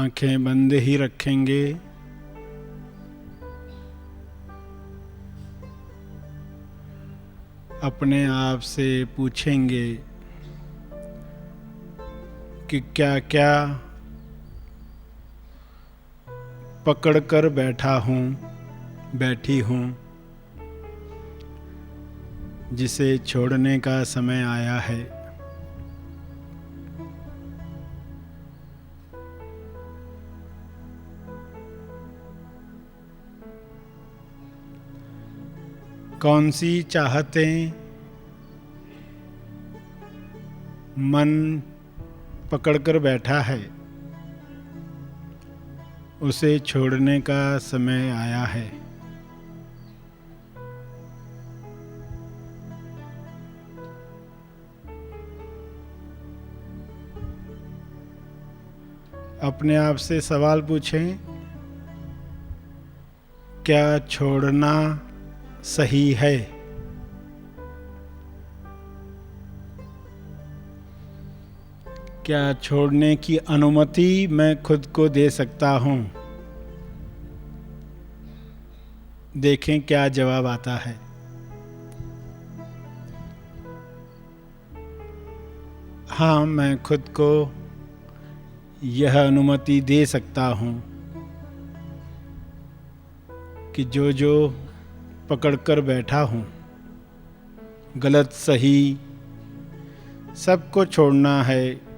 आंखें बंद ही रखेंगे। अपने आप से पूछेंगे कि क्या क्या पकड़ कर बैठी हूँ जिसे छोड़ने का समय आया है। कौन सी चाहतें मन पकड़कर बैठा है, उसे छोड़ने का समय आया है। अपने आप से सवाल पूछें, क्या छोड़ना सही है? क्या छोड़ने की अनुमति मैं खुद को दे सकता हूँ? देखें क्या जवाब आता है। हाँ, मैं खुद को यह अनुमति दे सकता हूँ कि जो जो पकड़कर बैठा हूँ, गलत सही सबको छोड़ना है।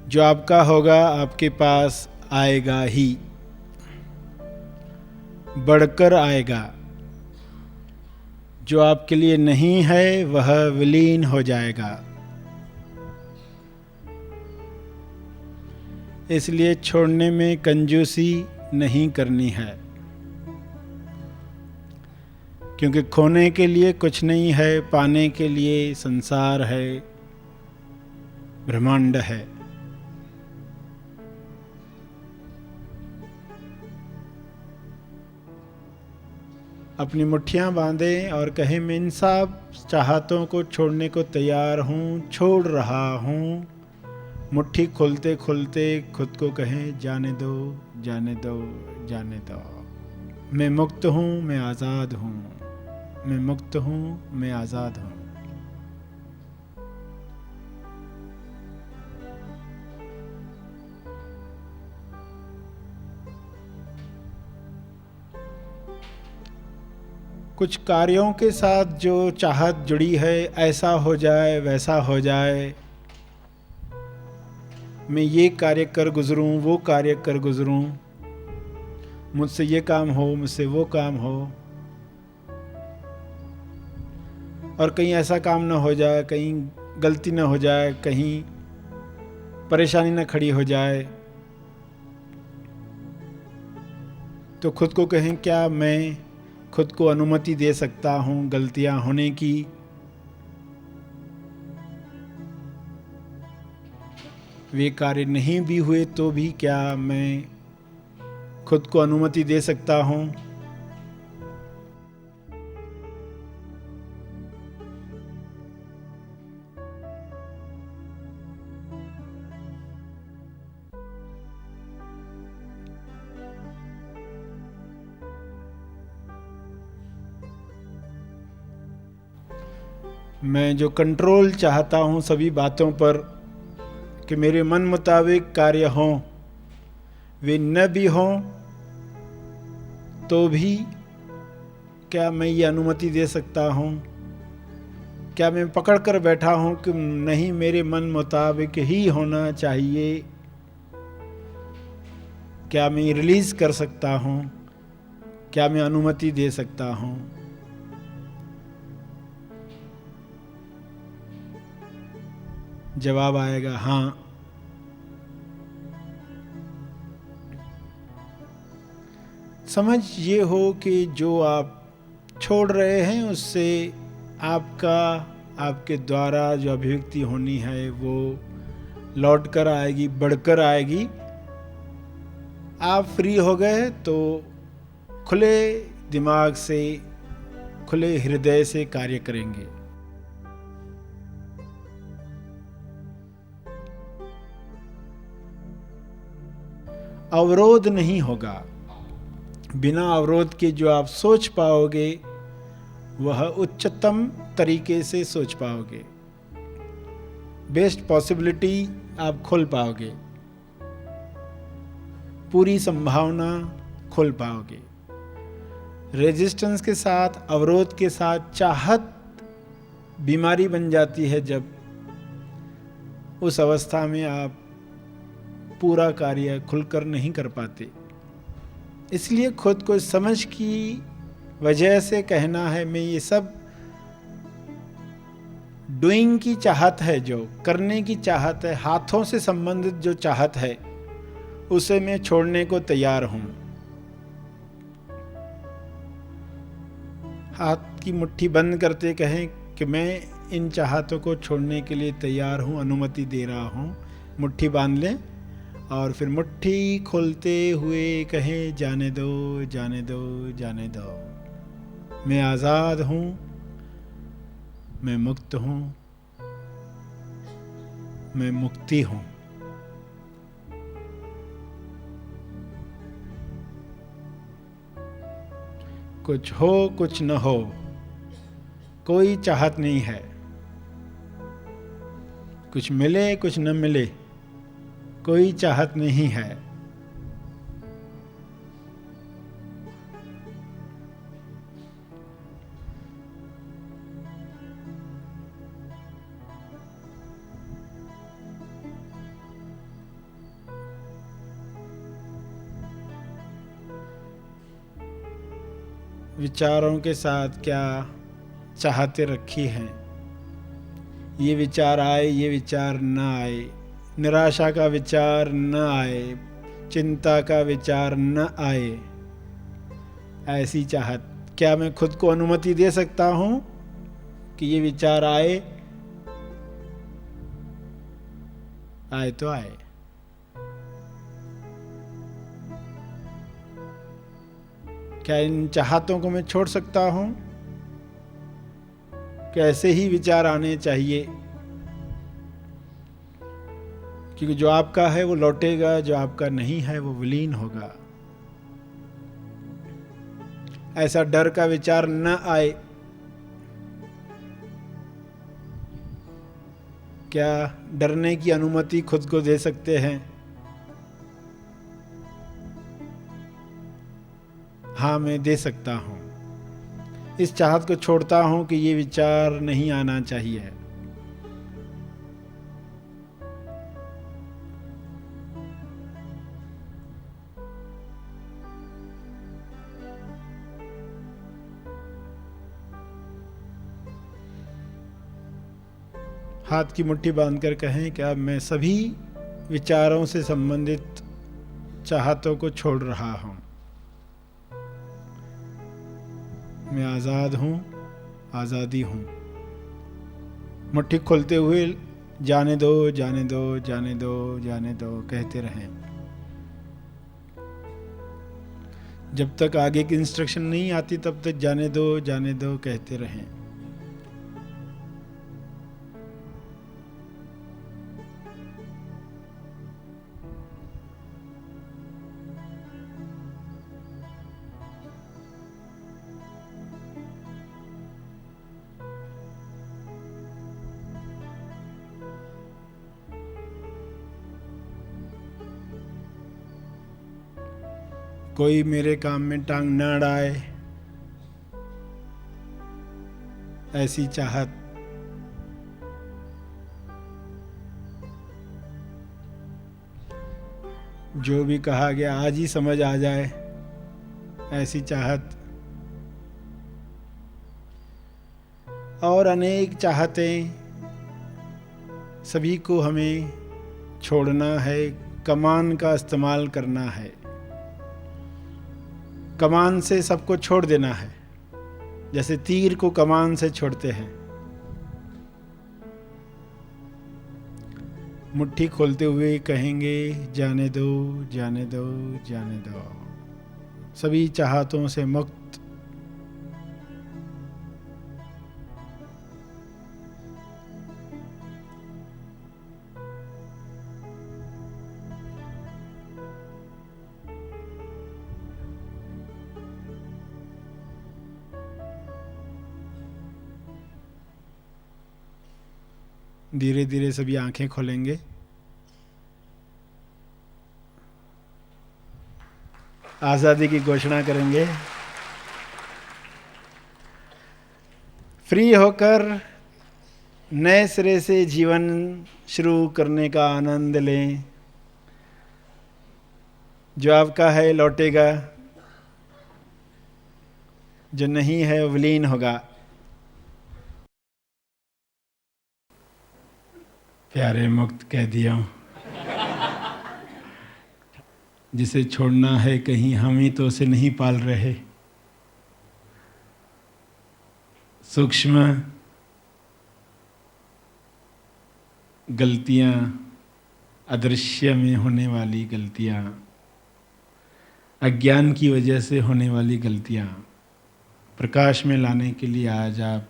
जो आपका होगा आपके पास आएगा ही, बढ़कर आएगा। जो आपके लिए नहीं है वह विलीन हो जाएगा। इसलिए छोड़ने में कंजूसी नहीं करनी है, क्योंकि खोने के लिए कुछ नहीं है, पाने के लिए संसार है, ब्रह्मांड है। अपनी मुट्ठियां बांधें और कहें, मैं इन सब चाहतों को छोड़ने को तैयार हूँ, छोड़ रहा हूँ। मुट्ठी खोलते खोलते खुद को कहें, जाने दो, जाने दो, जाने दो। मैं मुक्त हूँ, मैं आज़ाद हूँ। मैं मुक्त हूँ, मैं आज़ाद हूँ। कुछ कार्यों के साथ जो चाहत जुड़ी है, ऐसा हो जाए, वैसा हो जाए, मैं ये कार्य कर गुजरूं, वो कार्य कर गुजरूं, मुझसे ये काम हो, मुझसे वो काम हो, और कहीं ऐसा काम ना हो जाए, कहीं गलती ना हो जाए, कहीं परेशानी ना खड़ी हो जाए। तो खुद को कहें, क्या मैं खुद को अनुमति दे सकता हूँ गलतियाँ होने की? वे कार्य नहीं भी हुए तो भी क्या मैं खुद को अनुमति दे सकता हूँ? मैं जो कंट्रोल चाहता हूँ सभी बातों पर कि मेरे मन मुताबिक कार्य हों, वे न भी हों तो भी क्या मैं ये अनुमति दे सकता हूँ? क्या मैं पकड़ कर बैठा हूँ कि नहीं, मेरे मन मुताबिक ही होना चाहिए? क्या मैं रिलीज कर सकता हूँ? क्या मैं अनुमति दे सकता हूँ? जवाब आएगा हाँ, समझ ये हो कि जो आप छोड़ रहे हैं उससे आपके द्वारा जो अभिव्यक्ति होनी है वो लौट कर आएगी, बढ़कर आएगी। आप फ्री हो गए तो खुले दिमाग से, खुले हृदय से कार्य करेंगे। अवरोध नहीं होगा। बिना अवरोध के जो आप सोच पाओगे वह उच्चतम तरीके से सोच पाओगे, बेस्ट पॉसिबिलिटी आप खोल पाओगे, पूरी संभावना खोल पाओगे। रेजिस्टेंस के साथ, अवरोध के साथ चाहत बीमारी बन जाती है। जब उस अवस्था में आप पूरा कार्य खुलकर नहीं कर पाते। इसलिए खुद को समझ की वजह से कहना है, मैं ये सब डूइंग की चाहत है, जो करने की चाहत है, हाथों से संबंधित जो चाहत है, उसे मैं छोड़ने को तैयार हूं। हाथ की मुट्ठी बंद करते कहें कि मैं इन चाहतों को छोड़ने के लिए तैयार हूं, अनुमति दे रहा हूं। मुट्ठी बांध लें और फिर मुट्ठी खोलते हुए कहें, जाने दो, जाने दो, जाने दो। मैं आज़ाद हूं, मैं मुक्त हूं, मैं मुक्ति हूं। कुछ हो कुछ न हो, कोई चाहत नहीं है। कुछ मिले कुछ न मिले, कोई चाहत नहीं है। विचारों के साथ क्या चाहते रखी हैं। ये विचार आए, ये विचार न आए, निराशा का विचार न आए, चिंता का विचार न आए, ऐसी चाहत, क्या मैं खुद को अनुमति दे सकता हूं कि ये विचार आए? आए तो आए। क्या इन चाहतों को मैं छोड़ सकता हूं? कैसे ही विचार आने चाहिए, क्योंकि जो आपका है वो लौटेगा, जो आपका नहीं है वो विलीन होगा। ऐसा डर का विचार न आए। क्या डरने की अनुमति खुद को दे सकते हैं? हाँ, मैं दे सकता हूं। इस चाहत को छोड़ता हूं कि ये विचार नहीं आना चाहिए। हाथ की मुट्ठी बांधकर कहें कि अब मैं सभी विचारों से संबंधित चाहतों को छोड़ रहा हूं। मैं आज़ाद हूं, आज़ादी हूं। मुट्ठी खोलते हुए जाने दो, जाने दो, जाने दो, जाने दो कहते रहें। जब तक आगे की इंस्ट्रक्शन नहीं आती तब तक जाने दो, जाने दो कहते रहें। कोई मेरे काम में टांग न अड़ाए, ऐसी चाहत। जो भी कहा गया आज ही समझ आ जाए, ऐसी चाहत। और अनेक चाहतें, सभी को हमें छोड़ना है, कमान का इस्तेमाल करना है। कमान से सबको छोड़ देना है, जैसे तीर को कमान से छोड़ते हैं। मुट्ठी खोलते हुए कहेंगे, जाने दो, जाने दो, जाने दो, सभी चाहतों से मुक्त। धीरे धीरे सभी आंखें खोलेंगे। आज़ादी की घोषणा करेंगे। फ्री होकर नए सिरे से जीवन शुरू करने का आनंद लें। जो आपका है लौटेगा, जो नहीं है विलीन होगा। प्यारे मुक्त कैदियों, जिसे छोड़ना है कहीं हम ही तो उसे नहीं पाल रहे। सूक्ष्म गलतियां, अदृश्य में होने वाली गलतियां, अज्ञान की वजह से होने वाली गलतियां प्रकाश में लाने के लिए आज आप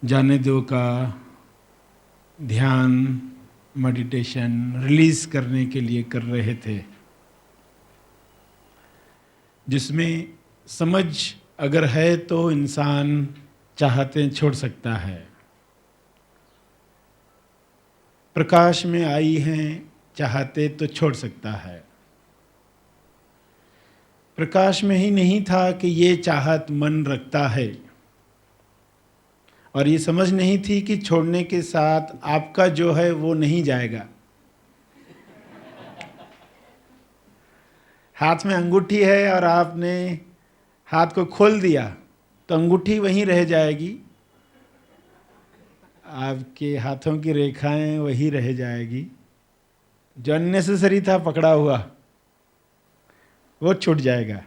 जाने दो का ध्यान, मेडिटेशन रिलीज करने के लिए कर रहे थे, जिसमें समझ अगर है तो इंसान चाहते छोड़ सकता है। प्रकाश में आई हैं, चाहते तो छोड़ सकता है। प्रकाश में ही नहीं था कि ये चाहत मन रखता है, और ये समझ नहीं थी कि छोड़ने के साथ आपका जो है वो नहीं जाएगा। हाथ में अंगूठी है और आपने हाथ को खोल दिया तो अंगूठी वहीं रह जाएगी, आपके हाथों की रेखाएं वही रह जाएगी। जो अननेसेसरी था पकड़ा हुआ वो छूट जाएगा।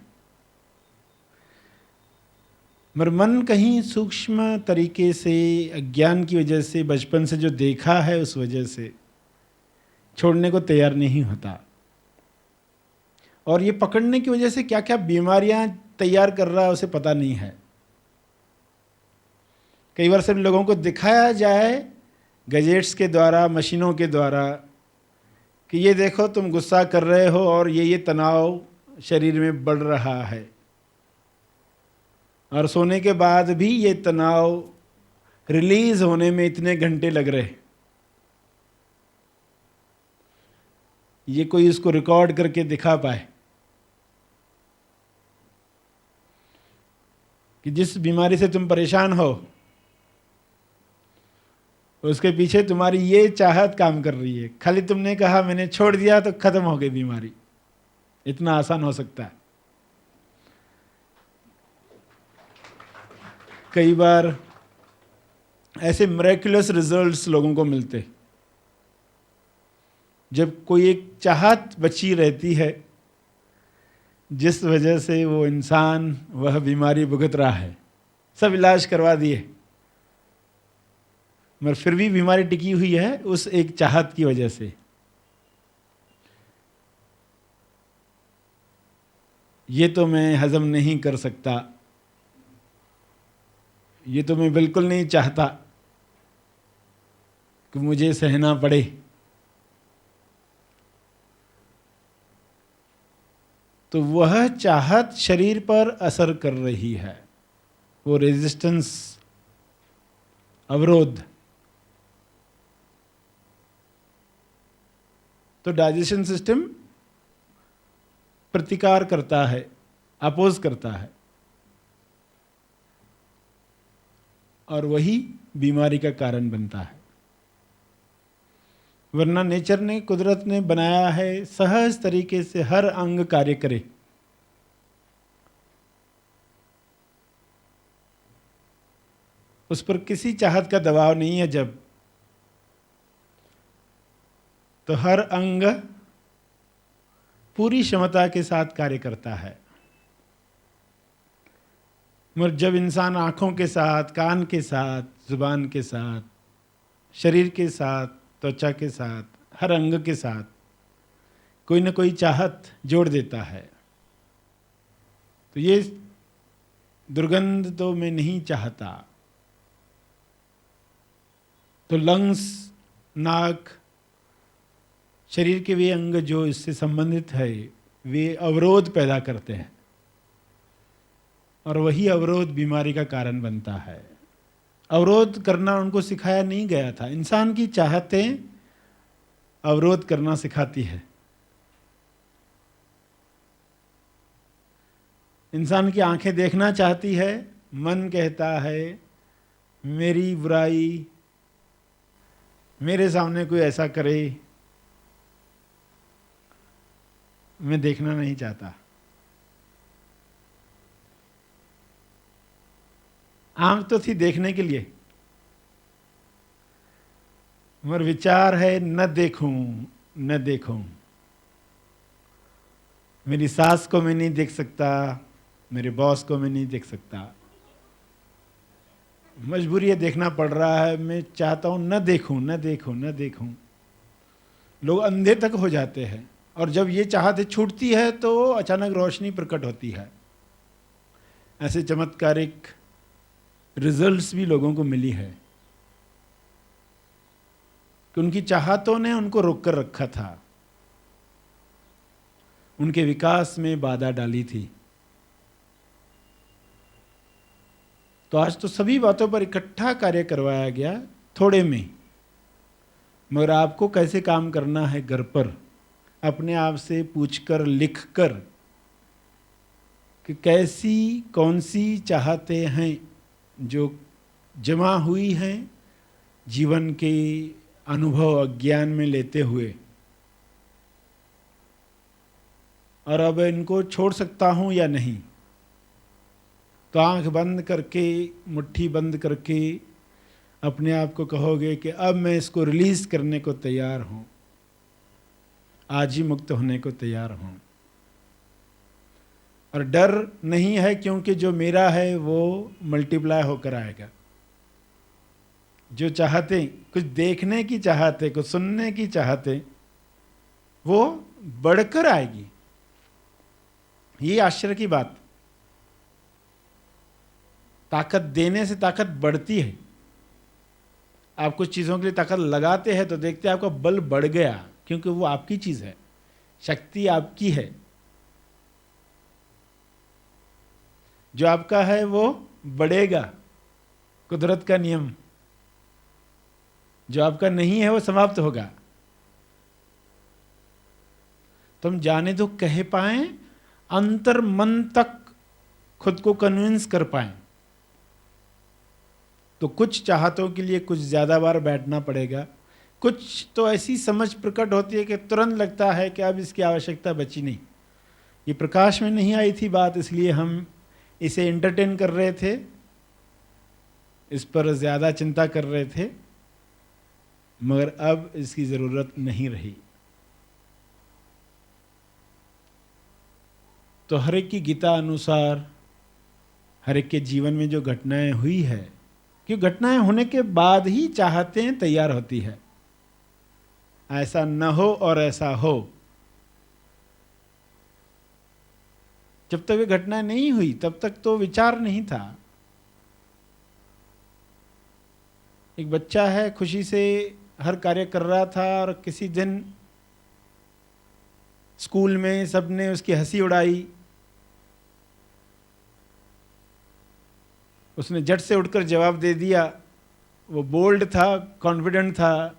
मगर मन कहीं सूक्ष्म तरीके से अज्ञान की वजह से, बचपन से जो देखा है उस वजह से छोड़ने को तैयार नहीं होता। और ये पकड़ने की वजह से क्या क्या बीमारियां तैयार कर रहा है उसे पता नहीं है। कई बार सिर्फ लोगों को दिखाया जाए गैजेट्स के द्वारा, मशीनों के द्वारा, कि ये देखो तुम गुस्सा कर रहे हो और ये तनाव शरीर में बढ़ रहा है, और सोने के बाद भी ये तनाव रिलीज होने में इतने घंटे लग रहे। ये कोई इसको रिकॉर्ड करके दिखा पाए कि जिस बीमारी से तुम परेशान हो उसके पीछे तुम्हारी ये चाहत काम कर रही है। खाली तुमने कहा मैंने छोड़ दिया तो खत्म हो गई बीमारी। इतना आसान हो सकता है। कई बार ऐसे मिरेकुलस रिजल्ट्स लोगों को मिलते जब कोई एक चाहत बची रहती है जिस वजह से वो इंसान वह बीमारी भुगत रहा है। सब इलाज करवा दिए मगर फिर भी बीमारी टिकी हुई है उस एक चाहत की वजह से। ये तो मैं हजम नहीं कर सकता, ये तो मैं बिल्कुल नहीं चाहता कि मुझे सहना पड़े। तो वह चाहत शरीर पर असर कर रही है, वो रेजिस्टेंस, अवरोध। तो डाइजेशन सिस्टम प्रतिकार करता है, अपोज करता है, और वही बीमारी का कारण बनता है। वरना नेचर ने, कुदरत ने बनाया है सहज तरीके से हर अंग कार्य करे। उस पर किसी चाहत का दबाव नहीं है जब, तो हर अंग पूरी क्षमता के साथ कार्य करता है। मगर जब इंसान आँखों के साथ, कान के साथ, जुबान के साथ, शरीर के साथ, त्वचा के साथ, हर अंग के साथ कोई ना कोई चाहत जोड़ देता है, तो ये दुर्गंध तो मैं नहीं चाहता, तो लंग्स, नाक, शरीर के वे अंग जो इससे संबंधित है वे अवरोध पैदा करते हैं और वही अवरोध बीमारी का कारण बनता है। अवरोध करना उनको सिखाया नहीं गया था। इंसान की चाहतें अवरोध करना सिखाती है। इंसान की आंखें देखना चाहती है, मन कहता है मेरी बुराई, मेरे सामने कोई ऐसा करे, मैं देखना नहीं चाहता। आंख तो थी देखने के लिए, मगर विचार है न देखूं, न देखूं। मेरी सास को मैं नहीं देख सकता, मेरे बॉस को मैं नहीं देख सकता, मजबूरी है, देखना पड़ रहा है, मैं चाहता हूं न देखूं, न देखूं, न देखूं। लोग अंधे तक हो जाते हैं और जब ये चाहत छूटती है तो अचानक रोशनी प्रकट होती है। ऐसे चमत्कारिक रिजल्ट्स भी लोगों को मिली है कि उनकी चाहतों ने उनको रोक कर रखा था, उनके विकास में बाधा डाली थी। तो आज तो सभी बातों पर इकट्ठा कार्य करवाया गया थोड़े में, मगर आपको कैसे काम करना है घर पर अपने आप से पूछकर, लिखकर कि कैसी कौन सी चाहतें हैं जो जमा हुई हैं जीवन के अनुभव अज्ञान में लेते हुए, और अब इनको छोड़ सकता हूं या नहीं। तो आंख बंद करके, मुट्ठी बंद करके अपने आप को कहोगे कि अब मैं इसको रिलीज करने को तैयार हूं, आज ही मुक्त होने को तैयार हूं। और डर नहीं है क्योंकि जो मेरा है वो मल्टीप्लाई होकर आएगा। जो चाहते, कुछ देखने की चाहते, कुछ सुनने की चाहते, वो बढ़कर आएगी। ये आश्चर्य की बात, ताकत देने से ताकत बढ़ती है। आप कुछ चीज़ों के लिए ताकत लगाते हैं तो देखते हैं आपका बल बढ़ गया, क्योंकि वो आपकी चीज़ है, शक्ति आपकी है। जो आपका है वो बढ़ेगा, कुदरत का नियम। जो आपका नहीं है वो समाप्त होगा। तो हम जाने तो कह पाएं, अंतर मन तक खुद को कन्विंस कर पाएं, तो कुछ चाहतों के लिए कुछ ज़्यादा बार बैठना पड़ेगा। कुछ तो ऐसी समझ प्रकट होती है कि तुरंत लगता है कि अब इसकी आवश्यकता बची नहीं। ये प्रकाश में नहीं आई थी बात, इसलिए हम इसे एंटरटेन कर रहे थे, इस पर ज़्यादा चिंता कर रहे थे, मगर अब इसकी ज़रूरत नहीं रही। तो हर एक की गीता अनुसार हर एक के जीवन में जो घटनाएं हुई है, कि घटनाएं होने के बाद ही चाहतें तैयार होती है। ऐसा न हो और ऐसा हो, जब तक वे घटनाएं नहीं हुई तब तक तो विचार नहीं था। एक बच्चा है, खुशी से हर कार्य कर रहा था और किसी दिन स्कूल में सबने उसकी हंसी उड़ाई। उसने झट से उठकर जवाब दे दिया। वो बोल्ड था, कॉन्फिडेंट था,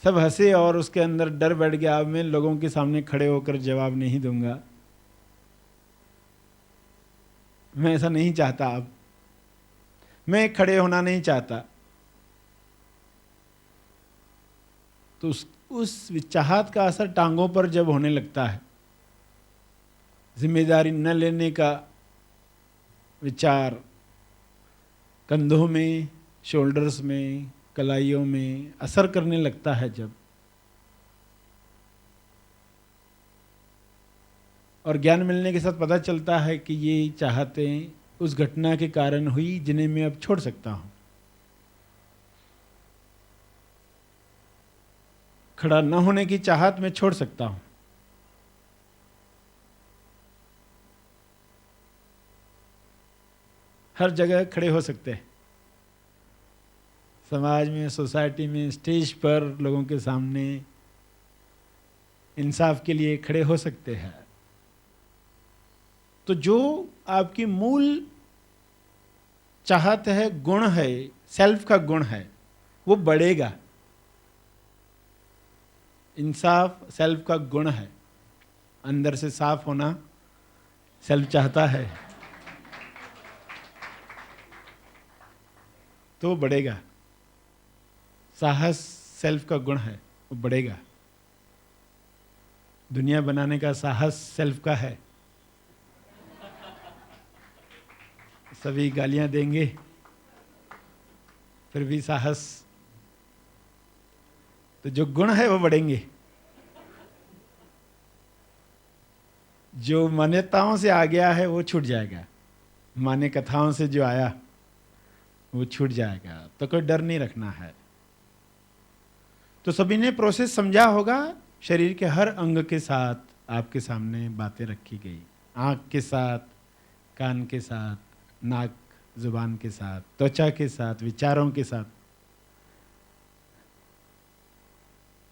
सब हंसे और उसके अंदर डर बैठ गया, अब मैं लोगों के सामने खड़े होकर जवाब नहीं दूंगा, मैं ऐसा नहीं चाहता, अब मैं खड़े होना नहीं चाहता। तो उस चाहत का असर टांगों पर जब होने लगता है, जिम्मेदारी न लेने का विचार कंधों में, शोल्डर्स में, कलाइयों में असर करने लगता है, जब और ज्ञान मिलने के साथ पता चलता है कि ये चाहतें उस घटना के कारण हुई जिन्हें मैं अब छोड़ सकता हूं। खड़ा न होने की चाहत मैं छोड़ सकता हूं। हर जगह खड़े हो सकते हैं, समाज में, सोसाइटी में, स्टेज पर, लोगों के सामने इंसाफ के लिए खड़े हो सकते हैं। तो जो आपकी मूल चाहत है, गुण है, सेल्फ का गुण है, वो बढ़ेगा। इंसाफ सेल्फ का गुण है। अंदर से साफ होना सेल्फ चाहता है, तो वो बढ़ेगा। साहस सेल्फ का गुण है, वो बढ़ेगा। दुनिया बनाने का साहस सेल्फ का है। सभी गालियां देंगे फिर भी साहस, तो जो गुण है वो बढ़ेंगे। जो मान्यताओं से आ गया है वो छूट जाएगा। मान्य कथाओं से जो आया वो छूट जाएगा। तो कोई डर नहीं रखना है। तो सभी ने प्रोसेस समझा होगा। शरीर के हर अंग के साथ आपके सामने बातें रखी गई। आंख के साथ, कान के साथ, नाक जुबान के साथ, त्वचा के साथ, विचारों के साथ।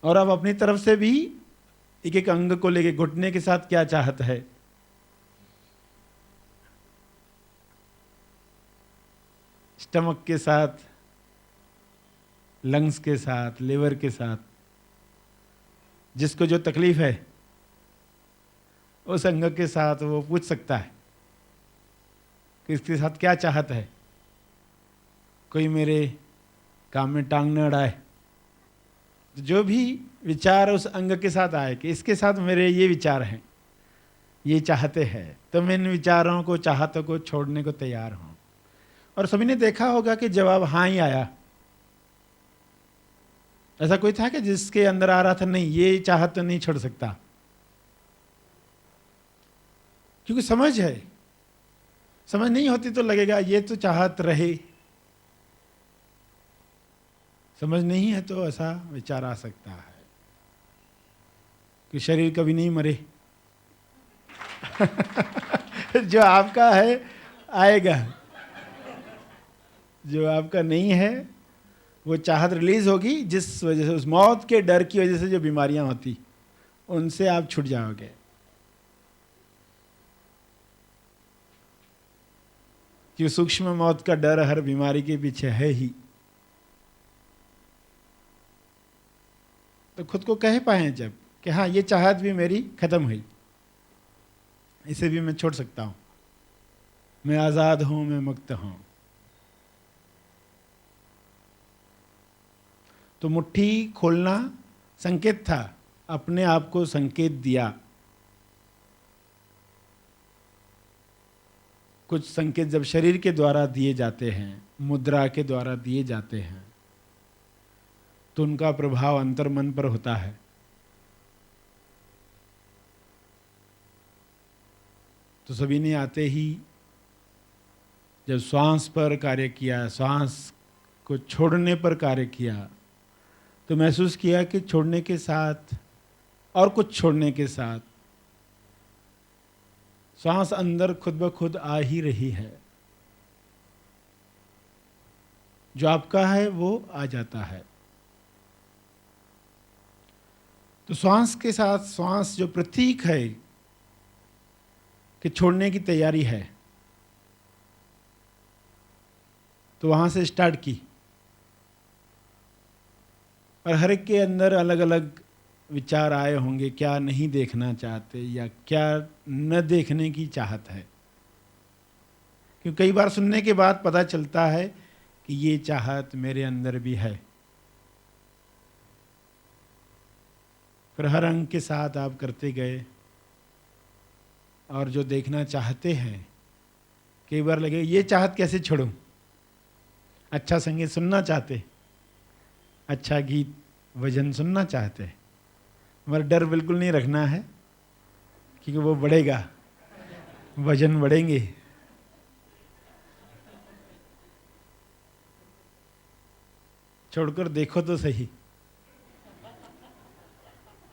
और अब अपनी तरफ से भी एक एक अंग को लेके, घुटने के साथ क्या चाहत है, स्टमक के साथ, लंग्स के साथ, लिवर के साथ, जिसको जो तकलीफ है उस अंग के साथ वो पूछ सकता है कि इसके साथ क्या चाहत है। कोई मेरे काम में टांग न अड़ाए। जो भी विचार उस अंग के साथ आए कि इसके साथ मेरे ये विचार हैं, ये चाहते हैं, तो मैं इन विचारों को, चाहतों को छोड़ने को तैयार हूं। और सभी ने देखा होगा कि जवाब हाँ ही आया। ऐसा कोई था कि जिसके अंदर आ रहा था नहीं ये चाहत तो नहीं छोड़ सकता, क्योंकि समझ है। समझ नहीं होती तो लगेगा ये तो चाहत रहे। समझ नहीं है तो ऐसा विचार आ सकता है कि शरीर कभी नहीं मरे। जो आपका है आएगा, जो आपका नहीं है वो चाहत रिलीज होगी। जिस वजह से, उस मौत के डर की वजह से जो बीमारियां होती, उनसे आप छूट जाओगे। कि सूक्ष्म मौत का डर हर बीमारी के पीछे है ही। तो खुद को कह पाए जब कि हाँ ये चाहत भी मेरी खत्म हुई, इसे भी मैं छोड़ सकता हूं, मैं आजाद हूं, मैं मुक्त हूं। तो मुट्ठी खोलना संकेत था, अपने आप को संकेत दिया। कुछ संकेत जब शरीर के द्वारा दिए जाते हैं, मुद्रा के द्वारा दिए जाते हैं, तो उनका प्रभाव अंतर्मन पर होता है। तो सभी ने आते ही जब श्वास पर कार्य किया, श्वास को छोड़ने पर कार्य किया, तो महसूस किया कि छोड़ने के साथ और कुछ छोड़ने के साथ श्वास अंदर खुद ब खुद आ ही रही है। जो आपका है वो आ जाता है। तो श्वास के साथ, श्वास जो प्रतीक है कि छोड़ने की तैयारी है, तो वहां से स्टार्ट की। और हर एक के अंदर अलग अलग विचार आए होंगे, क्या नहीं देखना चाहते या क्या न देखने की चाहत है। क्योंकि कई बार सुनने के बाद पता चलता है कि ये चाहत मेरे अंदर भी है। फिर हर अंग के साथ आप करते गए, और जो देखना चाहते हैं, कई बार लगे ये चाहत कैसे छोड़ूं। अच्छा संगीत सुनना चाहते, अच्छा गीत भजन सुनना चाहते, मगर डर बिल्कुल नहीं रखना है क्योंकि वो बढ़ेगा, वजन बढ़ेंगे। छोड़कर देखो तो सही,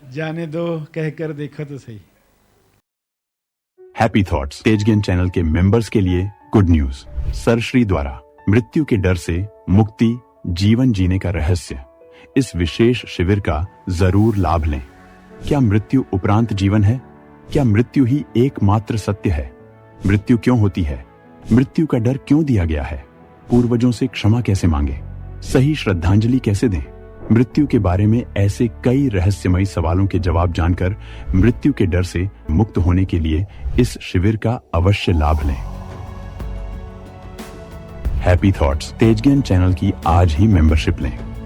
जाने दो कहकर देखो तो सही। हैप्पी थॉट्स तेज ज्ञान चैनल के मेंबर्स के लिए गुड न्यूज। सर श्री द्वारा मृत्यु के डर से मुक्ति, जीवन जीने का रहस्य, इस विशेष शिविर का जरूर लाभ लें। क्या मृत्यु उपरांत जीवन है? क्या मृत्यु ही एकमात्र सत्य है? मृत्यु क्यों होती है? मृत्यु का डर क्यों दिया गया है? पूर्वजों से क्षमा कैसे मांगे? सही श्रद्धांजलि कैसे दें? मृत्यु के बारे में ऐसे कई रहस्यमयी सवालों के जवाब जानकर मृत्यु के डर से मुक्त होने के लिए इस शिविर का अवश्य लाभ लें। हैप्पी थॉट्स तेज ज्ञान चैनल की आज ही मेंबरशिप लें।